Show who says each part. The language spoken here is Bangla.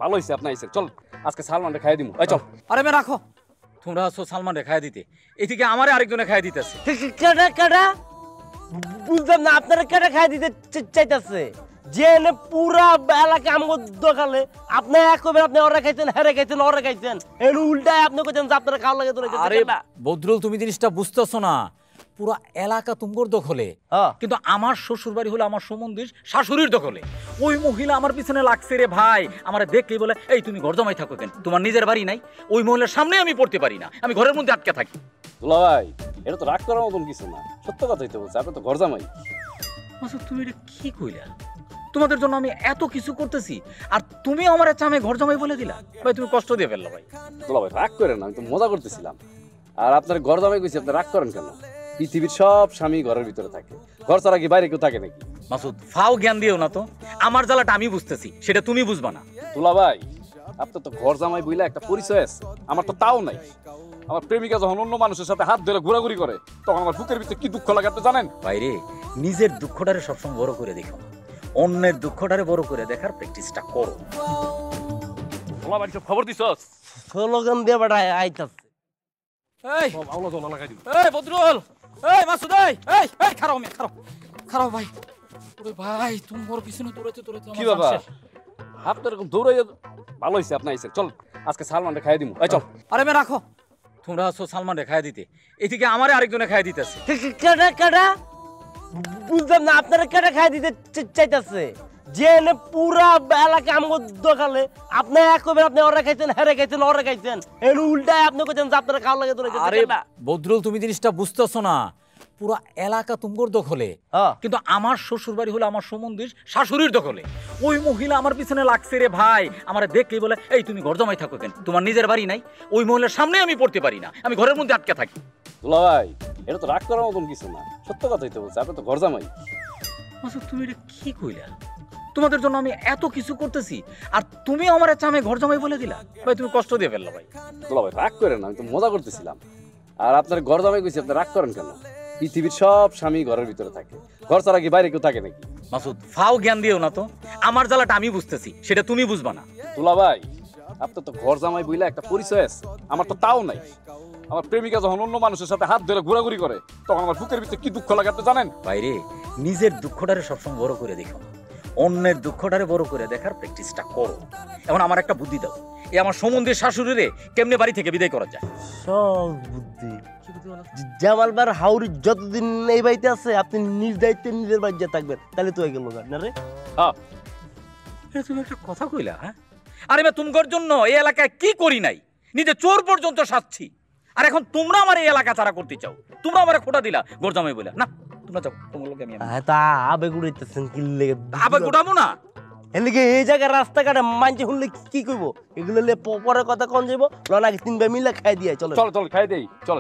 Speaker 1: ভালো হইছে আপনি আইছেন। চল আজকে সালমানরে খাইয়ে দিমু। এই চল।
Speaker 2: আরে মে রাখো, তোমরা আছো সালমানরে খাইয়ে দিতে, এদিকে আমারে আরেকজনে খাইয়ে দিতেছে।
Speaker 3: কেডা কেডা বুঝলাম না, আপনারা কেডা খাই দিতে চাইতেছে? যে পুরা এলাকা আমগো দোকালে আপনি এক কবেন, আপনি ওরা খাইছেন, হেরে খাইছেন, ওরা খাইছেন, এর উল্টায় আপনি কইছেন যে আপনারা খাওয়া লাগে তোরা।
Speaker 2: আরে বদরুল, তুমি জিনিসটা বুঝতেছো না, পুরা এলাকা তুমগোর দখলে, কিন্তু আমার শ্বশুর বাড়ি হলো আমার সম্বন্ধীর শাশুড়ির দখলে। ওই মহিলা আমার পিছনে লাগছে রে ভাই, আমারে দেখলেই বলে এই তুমি ঘর জমাই থাকো কেন, তোমার নিজের বাড়ি নাই? ওই মহিলার সামনে আমি পড়তে পারি না, আমি ঘরের মধ্যে আটকে থাকি।
Speaker 1: দুলা ভাই, এটা তো রাগ করার মতন কিছু না, সত্য কথাই তো বলছে, আপনি তো ঘর জামাই।
Speaker 2: আচ্ছা তুমি এটা কি কইলা? তোমাদের জন্য আমি এত কিছু করতেছি আর তুমি আমার চামে ঘর জমাই বলে দিলা? ভাই তুমি কষ্ট দিয়ে ফেললো ভাই।
Speaker 1: দুলা ভাই রাগ করেন না, আমি তো মজা করতেছিলাম। আর আপনার ঘর জামাই কইছি, আপনি রাগ করেন কেন? পৃথিবীর সব স্বামী ঘরের ভিতরে থাকে, ঘর ছাড়া কি বাইরে কেউ থাকে নাকি?
Speaker 2: মাসুদ ফাও জ্ঞান দিও না তো, আমার জ্বালাটা আমি বুঝতেছি, সেটা তুমি বুঝবা না।
Speaker 1: দুলা ভাই, আপনার তো ঘর জামাই বইলা একটা পরিচয় আছে, আমার তো তাও নাই। আমার প্রেমিকা যখন অন্য মানুষের সাথে হাত ধরে ঘোরাঘুরি করে, তখন আমার বুকের ভিতরে কি দুঃখ লাগে আপনি জানেন?
Speaker 2: বাইরে নিজের দুঃখটারে সবসময় বড় করে দেখো, অন্যের দুঃখটারে বড় করে দেখার প্র্যাকটিসটা করো।
Speaker 1: দুলা ভাই সব খবর দিছস?
Speaker 3: স্লোগান দিয়ে বেটা আইতাছে।
Speaker 2: এই
Speaker 1: সব আওলা দোলা লাগাই দিও।
Speaker 2: এই বদরুল, এই মাসুদ, এই খারাও মে খারাও ভাই। ওরে ভাই তুমি বড় পিছনে দৌড়াতে দৌড়াতে
Speaker 1: কি বাবা, আপনি এরকম দৌড়াই? ভালো হইছে আপনি আইছেন। চল আজকে সালমানরে খাইয়ে দিমু। এই চল।
Speaker 2: আরে মে রাখো, তোমরা আছো সালমানরে খাইয়ে দিতে, এদিকে আমারে আরেকজনে খাইয়ে দিতেছে।
Speaker 3: কেডা কেডা বুঝলাম না, আপনারা কেডা খাই দিতে চাইতেছে? যে পুরা এলাকা আমগো দোকালে আপনি এক কবেন, আপনি ওরা খাইছেন, হেরে খাইছেন, ওরা খাইছেন, এর উল্টায় আপনি কইছেন যে আপনারা খাওয়া লাগে তোরা।
Speaker 2: আরে বদরুল, তুমি জিনিসটা বুঝতেছো না, পুরা এলাকা তুমগোর দখলে, কিন্তু আমার শ্বশুর বাড়ি হলো আমার সম্বন্ধীর শাশুড়ির দখলে। ওই মহিলা আমার পিছনে লাগছে রে ভাই, আমারে দেখলেই বলে এই তুমি ঘর জমাই থাকো কেন, তোমার নিজের বাড়ি নাই? ওই মহিলার সামনে আমি পড়তে পারি না, আমি ঘরের মধ্যে আটকে থাকি।
Speaker 1: দুলা ভাই, এটা তো রাগ করার মতন কিছু না, সত্য কথাই তো বলছে, আপনি তো ঘর জামাই।
Speaker 2: আচ্ছা তুমি এটা কি কইলা? তোমাদের জন্য আমি এত কিছু করতেছি আর তুমি আমার চামে ঘর জমাই বলে দিলা? ভাই তুমি কষ্ট দিয়ে ফেললো ভাই।
Speaker 1: দুলা ভাই রাগ করেন না, আমি তো মজা করতেছিলাম। আর আপনার ঘর জামাই কইছি, আপনি রাগ করেন কেন? পৃথিবীর সব স্বামী ঘরের ভিতরে থাকে, ঘর ছাড়া কি বাইরে কেউ থাকে নাকি?
Speaker 2: মাসুদ ফাও জ্ঞান দিও না তো, আমার জ্বালাটা আমি বুঝতেছি, সেটা তুমি বুঝবা না।
Speaker 1: দুলা ভাই, আপনার তো ঘর জামাই বইলা একটা পরিচয় আছে, আমার তো তাও নাই। আমার প্রেমিকা যখন অন্য মানুষের সাথে হাত ধরে ঘোরাঘুরি করে, তখন আমার বুকের ভিতরে কি দুঃখ লাগে আপনি জানেন?
Speaker 2: বাইরে নিজের দুঃখটারে সবসময় বড় করে দেখো, অন্যের দুঃখটারে বড় করে দেখার প্র্যাকটিসটা করো। এখন আমার একটা বুদ্ধি দাও, এই আমার সম্বন্ধের শাশুড়িরে কেমনে বাড়ি থেকে বিদায় করা যায়?
Speaker 3: সব বুদ্ধি। জামালবার হাউরি যতদিন এই বাড়িতে আছে, আপনি নিজ দায়িত্বে নিজের বাড়িতে থাকবেন, তাহলে তো হয়ে গেল না রে।
Speaker 2: তুমি একটা কথা কইলা, হ্যাঁ? আরে আমি তোমার জন্য এই এলাকায় কি করি নাই, নিজে চোর পর্যন্ত সাজছি, আর এখন তোমরা আমার এই এলাকা ছাড়া করতে চাও? তোমরা আমার খোটা দিলা গোরজামাই বলে? না তোমরা যাও, তোমার লোকে আমি
Speaker 3: তা আবেগ উড়াইতেছেন কি লেগে?
Speaker 2: আবেগ উঠাবো না,
Speaker 3: এদিকে এই জায়গায় রাস্তাঘাটে মানছে শুনলে কি করবো? এগুলো পরে কথা কন যাবো, লনাকে 3 ভাই মিলে খাই দিয়ে চলো।
Speaker 1: চল চল খাই দেই, চল।